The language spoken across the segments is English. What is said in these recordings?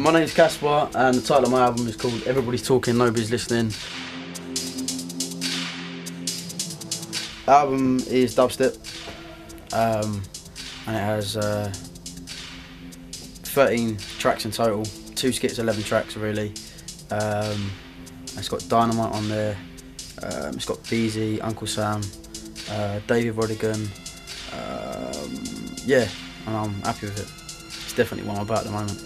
My name's Casper and the title of my album is called Everybody's Talking, Nobody's Listening. The album is dubstep and it has 13 tracks in total, 2 skits, 11 tracks really. It's got Dynamite on there, it's got Beezy, Uncle Sam, David Rodigan, yeah, and I'm happy with it. It's definitely what I'm about at the moment.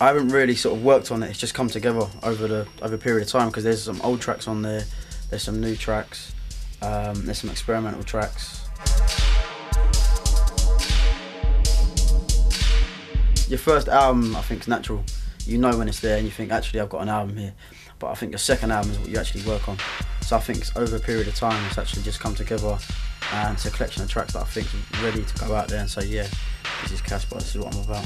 I haven't really sort of worked on it, it's just come together over a period of time because there's some old tracks on there, there's some new tracks, there's some experimental tracks. Your first album, I think, is natural. You know when it's there and you think, actually, I've got an album here. But I think your second album is what you actually work on. So I think it's over a period of time, it's actually just come together and it's a collection of tracks that I think is ready to go out there and say, yeah, this is Casper, this is what I'm about.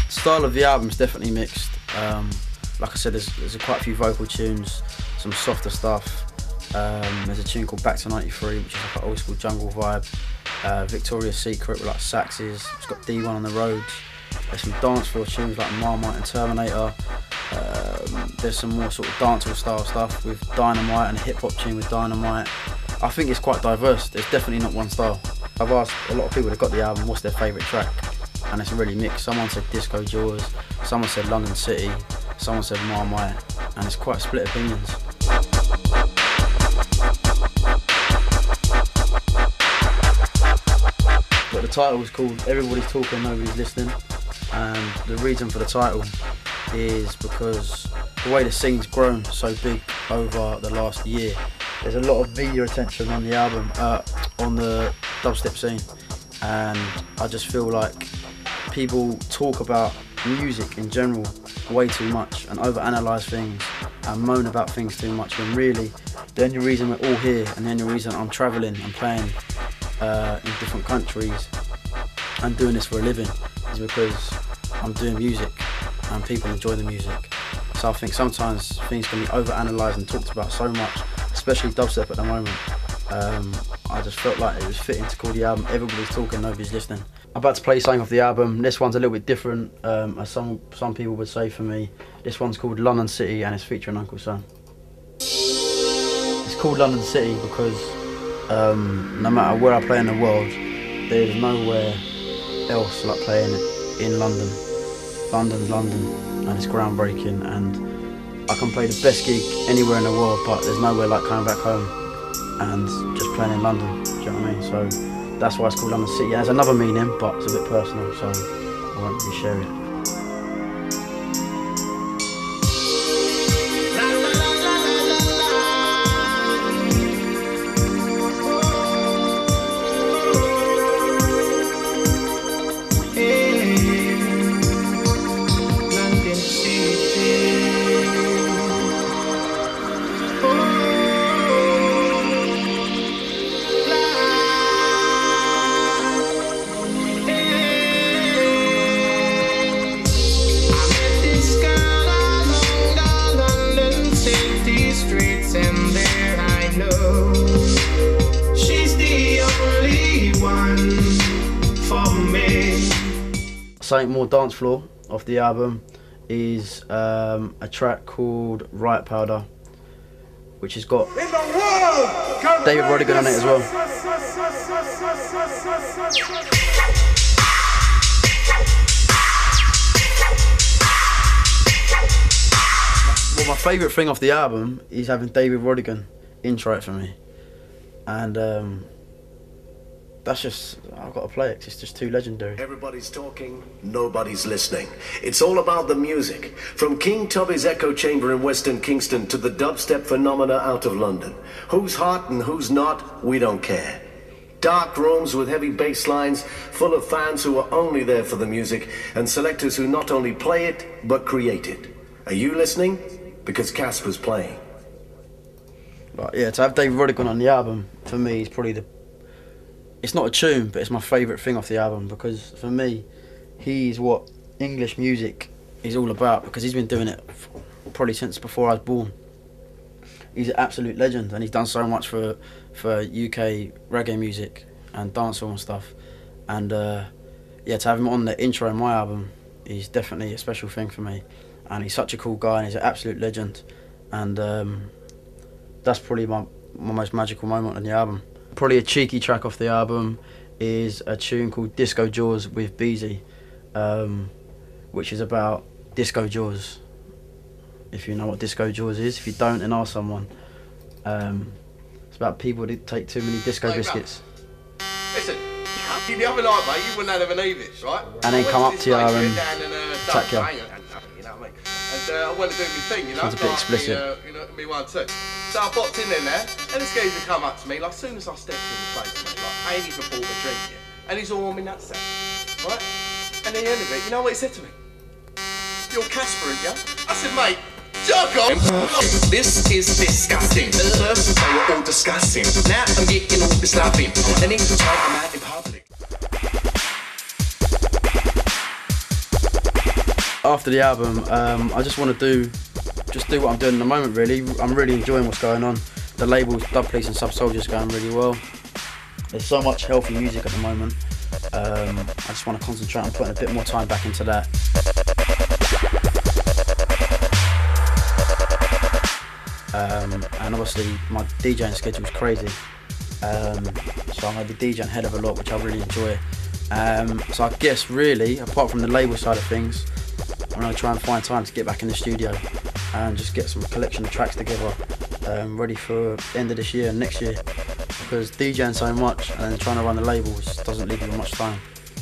The style of the album is definitely mixed. Like I said, there's quite a few vocal tunes, some softer stuff. There's a tune called Back to 93, which is like an old school jungle vibe. Victoria's Secret with like saxes. It's got D1 on the Roads. There's some dance floor tunes like Marmite and Terminator. There's some more sort of dancehall style stuff with Dynamite and a hip hop tune with Dynamite. I think it's quite diverse. There's definitely not one style. I've asked a lot of people that got the album what's their favourite track, and it's really mixed. Someone said Disco Jaws, someone said London City, someone said Marmite, and it's quite split opinions. But the title is called Everybody's Talking, Nobody's Listening, and the reason for the title is because the way the scene's grown so big over the last year. There's a lot of media attention on the album, on the dubstep scene, and I just feel like people talk about music in general way too much and overanalyze things and moan about things too much, when really the only reason we're all here and the only reason I'm travelling and playing in different countries and doing this for a living is because I'm doing music and people enjoy the music. So I think sometimes things can be overanalyzed and talked about so much, especially dubstep at the moment. I just felt like it was fitting to call the album Everybody's Talking, Nobody's Listening. I'm about to play something off the album. This one's a little bit different, as some people would say for me. This one's called London City and it's featuring Uncle Sam. It's called London City because no matter where I play in the world, there's nowhere else like playing in London. London's London and it's groundbreaking, and I can play the best gig anywhere in the world, but there's nowhere like coming back home and just playing in London, do you know what I mean? So that's why it's called London City. It has another meaning, but it's a bit personal, so I won't really share it. Something more dance floor off the album is a track called Riot Powder, which has got David Rodigan on it as well. Well, my favourite thing off the album is having David Rodigan intro it for me, and that's just, I've got to play it 'cause it's just too legendary. Everybody's talking, nobody's listening. It's all about the music. From King Tubby's Echo Chamber in Western Kingston to the dubstep phenomena out of London. Who's hot and who's not, we don't care. Dark rooms with heavy bass lines, full of fans who are only there for the music, and selectors who not only play it, but create it. Are you listening? Because Casper's playing. But yeah, to have David Rodigan on the album, for me, is probably it's not a tune, but it's my favourite thing off the album, because for me, he's what English music is all about, because he's been doing it probably since before I was born. He's an absolute legend, and he's done so much for UK reggae music and dancehall and stuff. and yeah, to have him on the intro of my album is definitely a special thing for me. And he's such a cool guy, and he's an absolute legend. And that's probably my most magical moment on the album. Probably a cheeky track off the album is a tune called Disco Jaws with Beezy, which is about Disco Jaws. If you know what Disco Jaws is, if you don't, then ask someone. It's about people that take too many disco biscuits. Listen, the other night, mate, you wouldn't have any of this, right? And then come up to you and attack you. You know what I mean? And I went to do my thing, you know? Sounds a bit explicit. You know, me 1, 2. So I popped in there, and this geezer come up to me, like, as soon as I stepped in the place, mate, like, I ain't even bought a drink yet. And he's all on me nutsack, right? And at the end of it, you know what he said to me? You're Casper, yeah? I said, mate, jerk on! This is disgusting. First they were all disgusting. Now I'm getting all this laughing. And each time I'm out in public. After the album, I just want to do what I'm doing at the moment, really. I'm really enjoying what's going on. The labels, Dub Police and Sub Soldier's going really well. There's so much healthy music at the moment. I just want to concentrate on putting a bit more time back into that. And obviously my DJing schedule is crazy, so I'm going to be DJing hell of a lot, which I really enjoy. So I guess really, apart from the label side of things, I'm going to try and find time to get back in the studio and just get some collection of tracks together, ready for the end of this year and next year, because DJing so much and then trying to run the labels doesn't leave you much time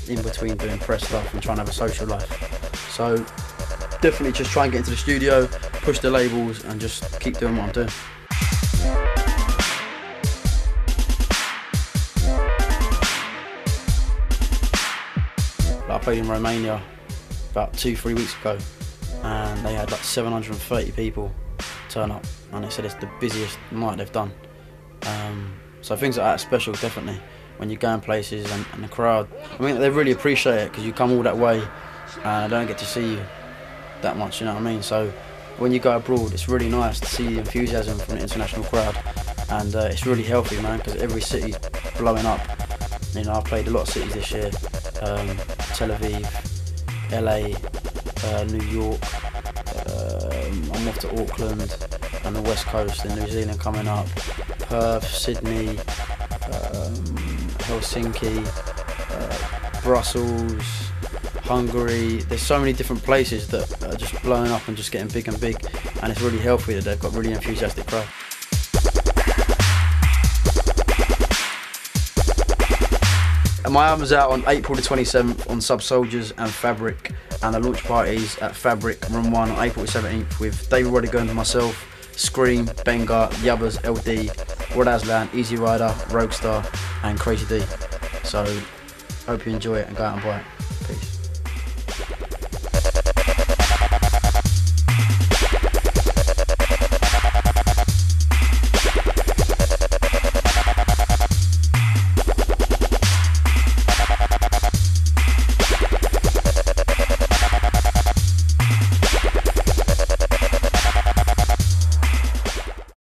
in between doing press stuff and trying to have a social life. So definitely just try and get into the studio, push the labels, and just keep doing what I'm doing. I played in Romania about 2-3 weeks ago, and they had like 730 people turn up, and they said it's the busiest night they've done. So things like that are special, definitely, when you're going places and the crowd. I mean, they really appreciate it because you come all that way and they don't get to see you that much, you know what I mean? So when you go abroad, it's really nice to see the enthusiasm from the international crowd, and it's really healthy, man, because every city's blowing up. You know, I've played a lot of cities this year: Tel Aviv, LA, New York. I'm off to Auckland and the West Coast in New Zealand coming up. Perth, Sydney, Helsinki, Brussels, Hungary. There's so many different places that are just blowing up and just getting big and big, and it's really healthy that they've got really enthusiastic crowd. My album's out on April the 27th on Sub Soldiers and Fabric, and the launch party's at Fabric Room 1 on April the 17th with David Rodigan, myself, Scream, Benga, Yubbers, LD, Rod Aslan, Easy Rider, Roguestar and Crazy D. So hope you enjoy it and go out and buy it. Peace.